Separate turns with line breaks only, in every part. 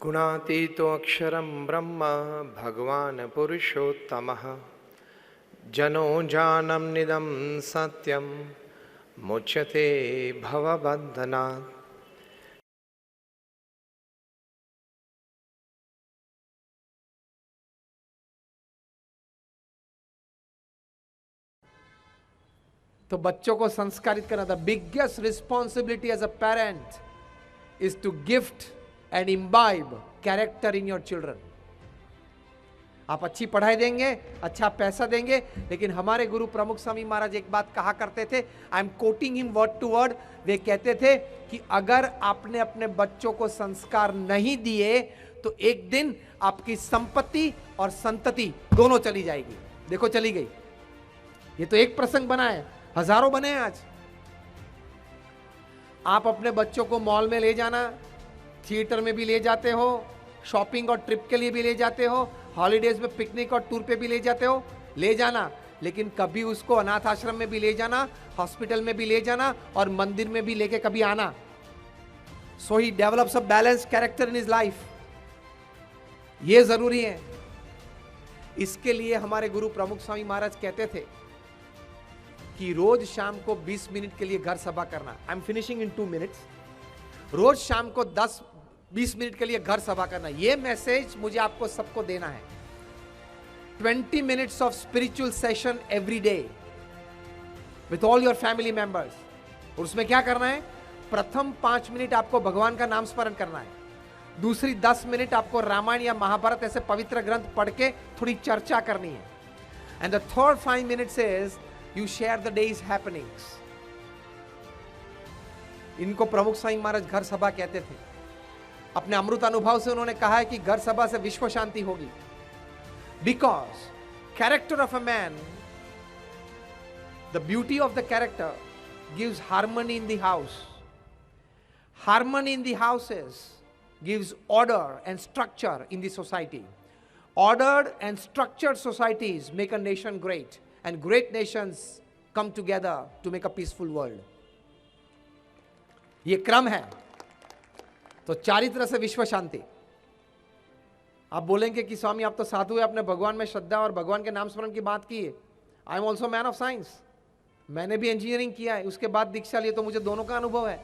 गुणातीतो अक्षरं ब्रह्म भगवान् पुरुषोत्तमः जनो जानम निदं सत्यं मुच्यते भवबन्धनात्।
तो बच्चों को संस्कारित करना, the biggest responsibility as a parent is to gift and imbibe character in your children. आप अच्छी पढ़ाई देंगे, अच्छा पैसा देंगे, लेकिन हमारे गुरु प्रमुख स्वामी महाराज एक बात कहा करते थे, I am quoting him word to word. वे कहते थे कि अगर आपने अपने बच्चों को संस्कार नहीं दिए तो एक दिन आपकी संपत्ति और संतति दोनों चली जाएगी। देखो चली गई। ये तो एक प्रसंग बना है, हजारों बने हैं आज। आप अपने बच्चों को मॉल में ले जाना, थिएटर में भी ले जाते हो, शॉपिंग और ट्रिप के लिए भी ले जाते हो, हॉलीडेज में पिकनिक और टूर पे भी ले जाते हो, ले जाना, लेकिन कभी उसको अनाथ आश्रम में भी ले जाना, हॉस्पिटल में भी ले जाना और मंदिर में भी लेके कभी आना। So he develops a balance character in his life. ये जरूरी है। इसके लिए हमारे गुरु प्रमुख स्वामी महाराज कहते थे कि रोज शाम को 20 मिनट के लिए घर सभा करना। I am finishing in 2 minutes. रोज शाम को 10-20 मिनट के लिए घर सभा करना। यह मैसेज मुझे आपको सबको देना है। 20 minutes of spiritual session every day with all your family members. और उसमें क्या करना है? प्रथम 5 मिनट आपको भगवान का नाम स्मरण करना है, दूसरी 10 मिनट आपको रामायण या महाभारत ऐसे पवित्र ग्रंथ पढ़ के थोड़ी चर्चा करनी है। And the third 5 minutes is you share the days happenings. इनको प्रमुख स्वामी महाराज घर सभा कहते थे। अपने अमृत अनुभव से उन्होंने कहा है कि घर सभा से विश्व शांति होगी। Because character of a man, the beauty of the character gives harmony in the house. Harmony in the houses gives order and structure in the society. Ordered and structured societies make a nation great, and great nations come together to make a peaceful world. ये क्रम है। तो चारित्र से विश्व शांति। आप बोलेंगे कि स्वामी आप तो साधु है, आपने भगवान में श्रद्धा और भगवान के नाम स्मरण की बात की है। I am also man of science. मैंने भी इंजीनियरिंग किया है, उसके बाद दीक्षा ली, तो मुझे दोनों का अनुभव है।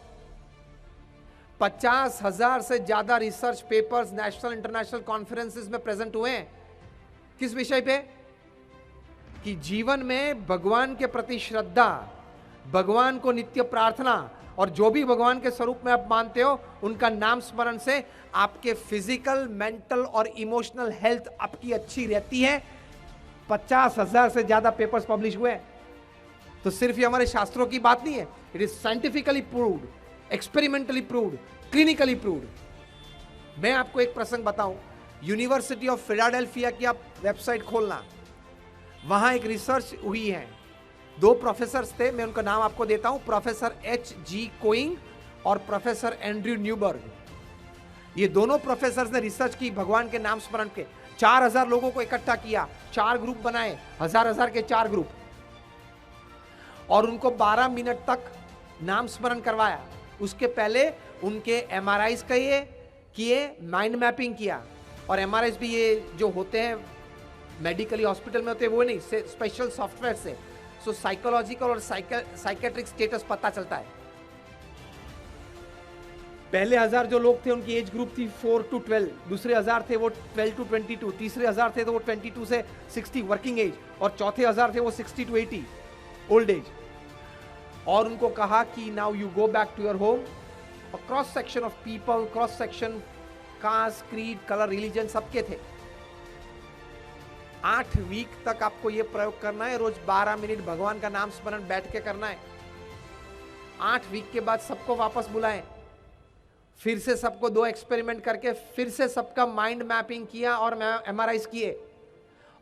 50,000 से ज्यादा research papers national international conferences में प्रेजेंट हुए हैं। किस विषय पे? कि जीवन में भगवान के प्रति श्रद्धा, भगवान को नित्य प्रार्थना और जो भी भगवान के स्वरूप में आप मानते हो उनका नाम स्मरण से आपके फिजिकल, मेंटल और इमोशनल हेल्थ आपकी अच्छी रहती है। 50,000 से ज्यादा पेपर्स पब्लिश हुए हैं। तो सिर्फ ये हमारे शास्त्रों की बात नहीं है, it is scientifically proved, experimentally proved, clinically proved. मैं आपको एक प्रसंग बताऊं। यूनिवर्सिटी ऑफ फिलाडेल्फिया की आप वेबसाइट खोलना, वहां एक रिसर्च हुई है। 2 प्रोफेसर्स थे, मैं उनका नाम आपको देता हूं, प्रोफेसर H.G. कोइंग और प्रोफेसर एंड्रयू न्यूबर्ग। ये दोनों प्रोफेसर्स ने रिसर्च की भगवान के नाम स्मरण के। 4000 लोगों को इकट्ठा किया, 4 ग्रुप बनाए, 1000 के 4 ग्रुप, और उनको 12 मिनट तक नाम स्मरण करवाया। उसके पहले उनके MRIs किए, माइंड मैपिंग किया। और MRIs भी ये जो होते हैं मेडिकली हॉस्पिटल में होते हैं वो नहीं, स्पेशल सॉफ्टवेयर से। सो साइकोलॉजिकल और साइकेट्रिक स्टेटस पता चलता है। पहले 1000 जो लोग थे उनकी एज ग्रुप थी 4 to 12, दूसरे 1000 थे वो 12 to 22, तीसरे 1000 थे तो वो 22 से 60 वर्किंग एज, और चौथे 1000 थे वो 60 to 80 ओल्ड एज। और उनको कहा कि now you go back to your home. और cross section of people, cross section, caste, creed, colour, religion सबके थे। 8 वीक तक आपको यह प्रयोग करना है। रोज 12 मिनट भगवान का नाम स्मरण बैठ के करना है। 8 वीक के बाद सबको वापस बुलाएं। फिर से सबको 2 एक्सपेरिमेंट करके फिर से सबका माइंड मैपिंग किया और MRIs किए।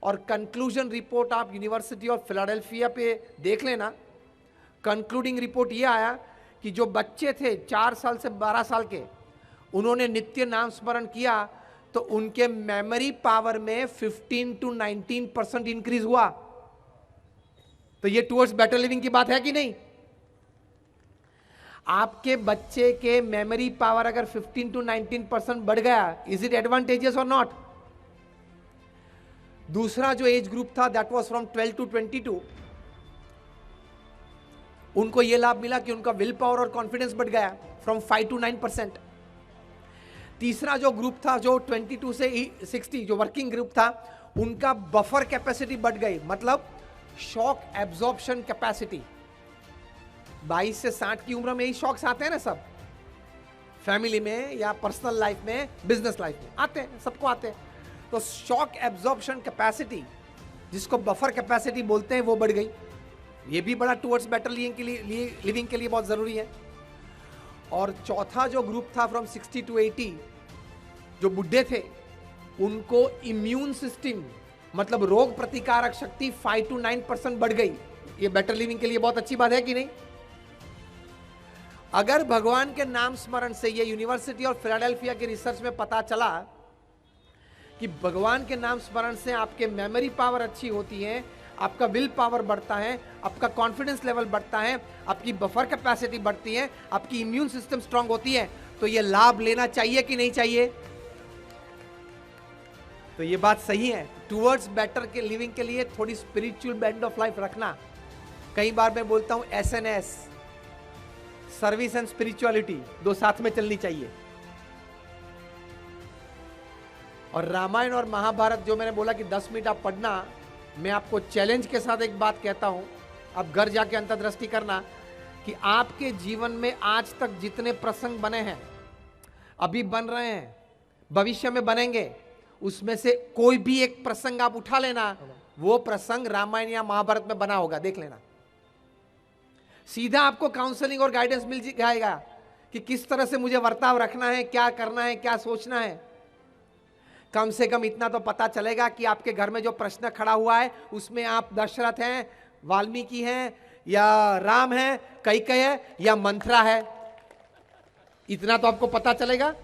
और कंक्लूजन रिपोर्ट आप यूनिवर्सिटी ऑफ फिलाडेल्फिया पे देख लेना। कंक्लूडिंग रिपोर्ट ये आया कि जो बच्चे थे 4 साल से 12 साल के, उन्होंने नित्य नाम स्मरण किया तो उनके मेमोरी पावर में 15 to 19% इंक्रीज हुआ। तो ये टुवर्ड्स बेटर लिविंग की बात है कि नहीं? आपके बच्चे के मेमोरी पावर अगर 15 to 19% बढ़ गया, इज इट एडवांटेजियस और नॉट? दूसरा जो एज ग्रुप था दैट वाज फ्रॉम 12 to 22, उनको यह लाभ मिला कि उनका विल पावर और कॉन्फिडेंस बढ़ गया फ्रॉम 5 to 9%। तीसरा जो ग्रुप था जो 22 से 60 जो वर्किंग ग्रुप था, उनका बफर कैपेसिटी बढ़ गई, मतलब शॉक एब्जॉर्प्शन कैपेसिटी। 22 से 60 की उम्र में ही शॉक्स आते हैं ना, सब फैमिली में या पर्सनल लाइफ में, बिजनेस लाइफ में आते हैं, सबको आते हैं। तो शॉक एब्जॉर्प्शन कैपेसिटी, जिसको बफर कैपेसिटी बोलते हैं, वो बढ़ गई। ये भी बड़ा टुवर्ड्स बेटर लिविंग के लिए बहुत जरूरी है। और चौथा जो ग्रुप था फ्रॉम 60 to 80, जो बुढ़े थे, उनको इम्यून सिस्टम मतलब रोग प्रतिकारक शक्ति 5 to 9% बढ़ गई। ये बेटर लिविंग के लिए बहुत अच्छी बात है कि नहीं? अगर भगवान के नाम स्मरण से, ये यूनिवर्सिटी और फिलाडेल्फिया की रिसर्च में पता चला कि भगवान के नाम स्मरण से आपके मेमोरी पावर अच्छी होती है, आपका विल पावर बढ़ता है, आपका कॉन्फिडेंस लेवल बढ़ता है, आपकी बफर कैपेसिटी बढ़ती है, आपकी इम्यून सिस्टम स्ट्रांग होती है, तो ये लाभ लेना चाहिए कि नहीं चाहिए? तो ये बात सही है। टुवर्ड्स बेटर के लिविंग के लिए थोड़ी स्पिरिचुअल बैंड ऑफ लाइफ रखना। कई बार मैं बोलता हूं SNS, सर्विस एंड स्पिरिचुअलिटी, दो साथ में चलनी चाहिए। और रामायण और महाभारत जो मैंने बोला कि 10 मिनट आप पढ़ना, मैं आपको चैलेंज के साथ एक बात कहता हूं, आप घर जाके अंतर्दृष्टि करना कि आपके जीवन में आज तक जितने प्रसंग बने हैं, अभी बन रहे हैं, भविष्य में बनेंगे, उसमें से कोई भी एक प्रसंग आप उठा लेना, वो प्रसंग रामायण या महाभारत में बना होगा, देख लेना। सीधा आपको काउंसलिंग और गाइडेंस मिल जाएगा कि किस तरह से मुझे वर्ताव रखना है, क्या करना है, क्या सोचना है। कम से कम इतना तो पता चलेगा कि आपके घर में जो प्रश्न खड़ा हुआ है, उसमें आप दशरथ हैं, वाल्मीकि हैं, या राम है, कैकेयी है, या मंथरा है। इतना तो आपको पता चलेगा।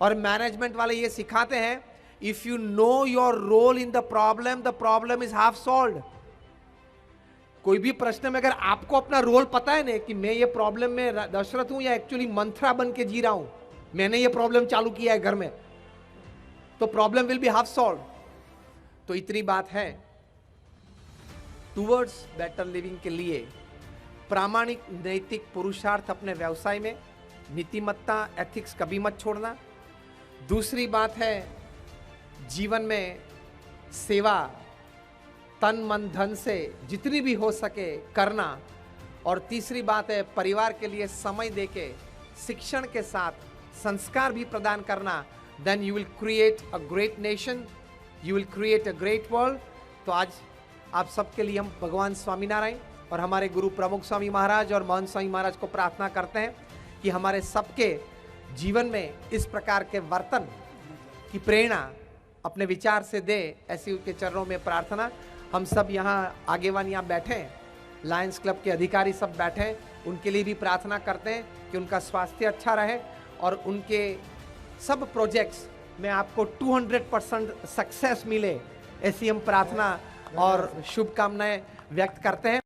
और मैनेजमेंट वाले ये सिखाते हैं, if you know your role in the problem is half solved. कोई भी प्रश्न में अगर आपको अपना रोल पता है ना कि मैं ये प्रॉब्लम में दशरथ हूं या एक्चुअली मंथरा बन के जी रहा हूं, मैंने ये प्रॉब्लम चालू किया है घर में, तो problem will be half solve. तो इतनी बात है। टुवर्ड्स बेटर लिविंग के लिए प्रामाणिक नैतिक पुरुषार्थ अपने व्यवसाय में, नीतिमत्ता एथिक्स कभी मत छोड़ना। दूसरी बात है जीवन में सेवा तन मन धन से जितनी भी हो सके करना। और तीसरी बात है परिवार के लिए समय देके शिक्षण के साथ संस्कार भी प्रदान करना। Then you will create a great nation, you will create a great world. तो आज आप सबके लिए हम भगवान स्वामीनारायण और हमारे गुरु प्रमुख स्वामी महाराज और महंत स्वामी महाराज को प्रार्थना करते हैं कि हमारे सबके जीवन में इस प्रकार के वर्तन की प्रेरणा अपने विचार से दे, ऐसी उनके चरणों में प्रार्थना। हम सब यहाँ आगेवान यहाँ बैठे हैं, लायंस क्लब के अधिकारी सब बैठे हैं, उनके लिए भी प्रार्थना करते हैं कि उनका स्वास्थ्य अच्छा रहे और उनके सब प्रोजेक्ट्स में आपको 200% सक्सेस मिले, ऐसी हम प्रार्थना और शुभकामनाएं व्यक्त करते हैं।